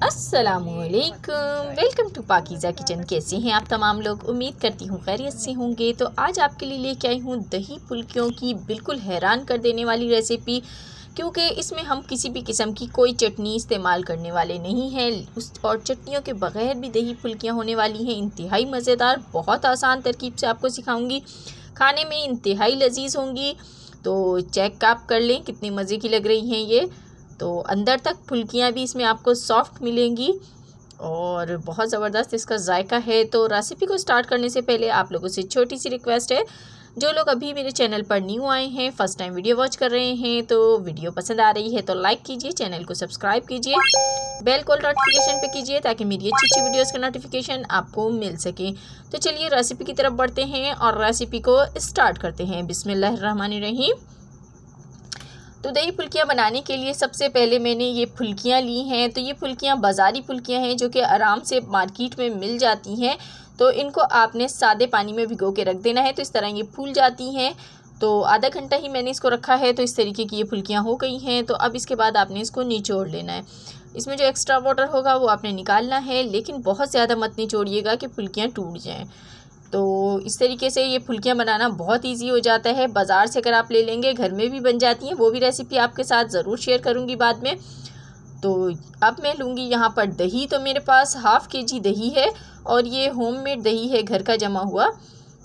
अस्सलामुअलैकुम, welcome to Pakeezah kitchen. कैसे हैं आप तमाम लोग? उम्मीद करती हूँ खैरियत से होंगे। तो आज आपके लिए लेके आई हूँ दही फुल्कियों की बिल्कुल हैरान कर देने वाली रेसिपी, क्योंकि इसमें हम किसी भी किस्म की कोई चटनी इस्तेमाल करने वाले नहीं हैं और चटनियों के बग़ैर भी दही फुल्कियाँ होने वाली हैं। इंतहाई मज़ेदार, बहुत आसान तरकीब से आपको सिखाऊँगी, खाने में इंतहाई लजीज़ होंगी। तो चेक आप कर लें कितनी मज़े की लग रही हैं ये। तो अंदर तक फुल्कियाँ भी इसमें आपको सॉफ्ट मिलेंगी और बहुत ज़बरदस्त इसका जायका है। तो रेसिपी को स्टार्ट करने से पहले आप लोगों से छोटी सी रिक्वेस्ट है, जो लोग अभी मेरे चैनल पर न्यू आए हैं, फ़र्स्ट टाइम वीडियो वॉच कर रहे हैं, तो वीडियो पसंद आ रही है तो लाइक कीजिए, चैनल को सब्सक्राइब कीजिए, बेल कॉल नोटिफिकेशन पे कीजिए ताकि मेरी अच्छी अच्छी वीडियोस का नोटिफिकेशन आपको मिल सके। तो चलिए रेसिपी की तरफ बढ़ते हैं और रेसिपी को स्टार्ट करते हैं। बिस्मिल्लाहिर्रहमानिर्रहीम। तो दही फुल्कियाँ बनाने के लिए सबसे पहले मैंने ये फुल्कियाँ ली हैं। तो ये फुल्कियाँ बाज़ारी फुल्कियाँ हैं जो कि आराम से मार्केट में मिल जाती हैं। तो इनको आपने सादे पानी में भिगो के रख देना है, तो इस तरह ये फूल जाती हैं। तो आधा घंटा ही मैंने इसको रखा है। तो इस तरीके की ये फुल्कियाँ हो गई हैं। तो अब इसके बाद आपने इसको निचोड़ लेना है। इसमें जो एक्स्ट्रा वाटर होगा वो आपने निकालना है, लेकिन बहुत ज़्यादा मत निचोड़िएगा कि फुल्कियाँ टूट जाएँ। तो इस तरीके से ये फुल्कियाँ बनाना बहुत इजी हो जाता है। बाज़ार से अगर आप ले लेंगे घर में भी बन जाती हैं, वो भी रेसिपी आपके साथ ज़रूर शेयर करूँगी बाद में। तो अब मैं लूँगी यहाँ पर दही। तो मेरे पास हाफ़ केजी दही है और ये होममेड दही है, घर का जमा हुआ।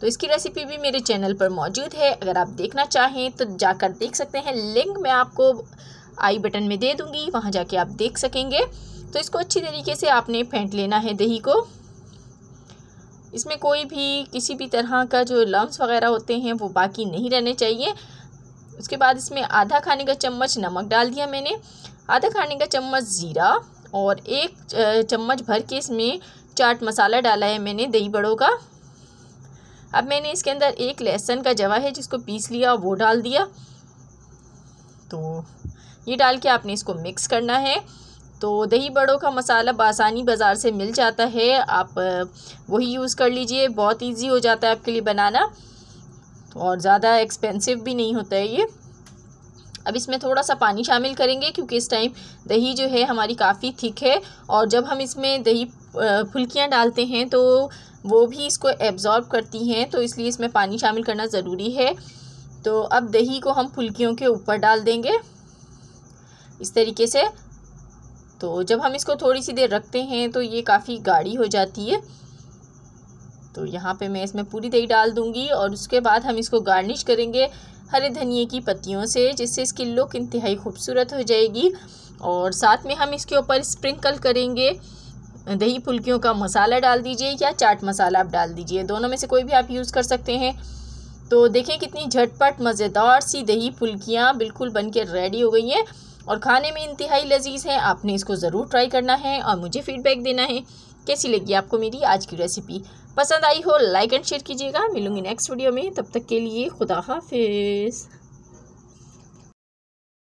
तो इसकी रेसिपी भी मेरे चैनल पर मौजूद है, अगर आप देखना चाहें तो जाकर देख सकते हैं। लिंक मैं आपको आई बटन में दे दूँगी, वहाँ जाके आप देख सकेंगे। तो इसको अच्छी तरीके से आपने फेंट लेना है दही को। इसमें कोई भी किसी भी तरह का जो लम्स वगैरह होते हैं वो बाकी नहीं रहने चाहिए। उसके बाद इसमें आधा खाने का चम्मच नमक डाल दिया मैंने, आधा खाने का चम्मच ज़ीरा और एक चम्मच भर के इसमें चाट मसाला डाला है मैंने दही बड़ों का। अब मैंने इसके अंदर एक लहसुन का जवा है जिसको पीस लिया, वो डाल दिया। तो ये डाल के आपने इसको मिक्स करना है। तो दही बड़ों का मसाला बासानी बाज़ार से मिल जाता है, आप वही यूज़ कर लीजिए। बहुत इजी हो जाता है आपके लिए बनाना और ज़्यादा एक्सपेंसिव भी नहीं होता है ये। अब इसमें थोड़ा सा पानी शामिल करेंगे क्योंकि इस टाइम दही जो है हमारी काफ़ी थिक है और जब हम इसमें दही फुल्कियाँ डालते हैं तो वो भी इसको एब्ज़ॉर्ब करती हैं, तो इसलिए इसमें पानी शामिल करना ज़रूरी है। तो अब दही को हम फुल्कियों के ऊपर डाल देंगे इस तरीके से। तो जब हम इसको थोड़ी सी देर रखते हैं तो ये काफ़ी गाढ़ी हो जाती है। तो यहाँ पे मैं इसमें पूरी दही डाल दूँगी और उसके बाद हम इसको गार्निश करेंगे हरे धनिए की पत्तियों से, जिससे इसकी लुक इंतहाई खूबसूरत हो जाएगी। और साथ में हम इसके ऊपर स्प्रिंकल करेंगे दही फुल्कियों का मसाला डाल दीजिए या चाट मसाला आप डाल दीजिए, दोनों में से कोई भी आप यूज़ कर सकते हैं। तो देखें कितनी झटपट मज़ेदार सी दही फुल्कियाँ बिल्कुल बन के रेडी हो गई हैं और खाने में इंतहाई लजीज़ है। आपने इसको ज़रूर ट्राई करना है और मुझे फ़ीडबैक देना है कैसी लगी आपको मेरी आज की रेसिपी। पसंद आई हो लाइक एंड शेयर कीजिएगा। मिलूँगी नेक्स्ट वीडियो में, तब तक के लिए खुदा हाफिज़।